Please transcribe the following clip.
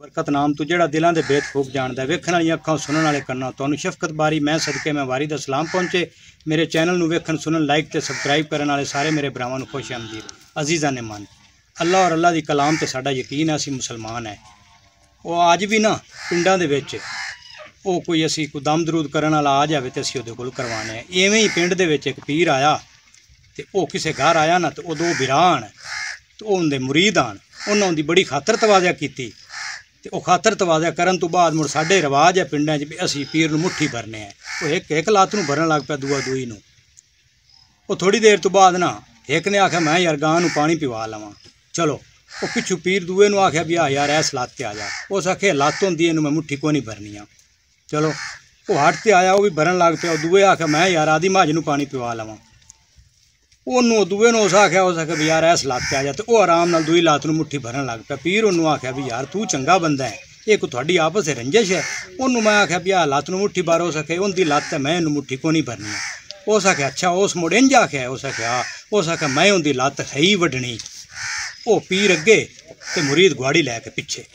बरकत नाम तू जेड़ा दिलों के भेद खूब जानदा, वेखण वाली अखां सुनने वाले कन्ना, तुहानू शफकत बारी मैं सदके मैं वारी दा सलाम पहुंचे। मेरे चैनल नू वेखण सुनन लाइक ते सबसक्राइब करने वाले सारे मेरे भरावां नू खुश आमदीद। अजीज़ां ने मन अल्लाह और अल्लाह दी कलाम ते साडा यकीन है, असीं मुसलमान है। वो अज भी ना पिंडां दे विच वो कोई असी कोई दम दरूद करने वाला आ जाए तो असीं उहदे कोल करवाने हैं। इवें ही पिंड दे विच एक पीर आया तो वह किसी घर आया ना, तो वो दो बिरान तो उनके मुरीद आन, उन्होंने उनकी बड़ी खातर तवाज़ा की। तो वह खातर तवाज़ा करन तो बाद मुड़ साडे रिवाज है पिंडां च भी असीं पीर नूं मुट्ठी भरने हैं। वो एक लात नूं भरन लग पिया, दूआ दूई नूं। वो थोड़ी देर तो बाद ना एक ने आख्या मैं यार गां नूं पानी पिवा लवां, चलो। वो पिछू पीर दूए नूं आख्या भी यार इस लात ते आ जा। उस आखे लात होंदी इहनूं मैं मुट्ठी कोई नहीं भरनी आ, चलो। वो हट ते आया, वो भी भरन लग पिया। दूए आख्या मैं यार आदि महाज नूं पानी पिवा लवां, उन्होंने दूए उस आख्या भी यार इस लात पे आ जा। तो वह आराम नाल दूई लात नूं मुट्ठी भरन लग पिया। पीर उन्होंने आख्या भी यार तू चंगा बंदा है, ये कोई तुहाडी आपस च रंजिश है। उन्होंने मैं आख्या भी लात नूं मुट्ठी भर, उस आखे उनकी लात है मैं इन्हूं मुट्ठी को नहीं भरनी। उस आख्या अच्छा, उस मुड़ इंज आख्या, उस आख्या मैं उनकी लात है ही वड्डनी। वो पीर अगे ते मुरीद गुआड़ी लैके पिछे।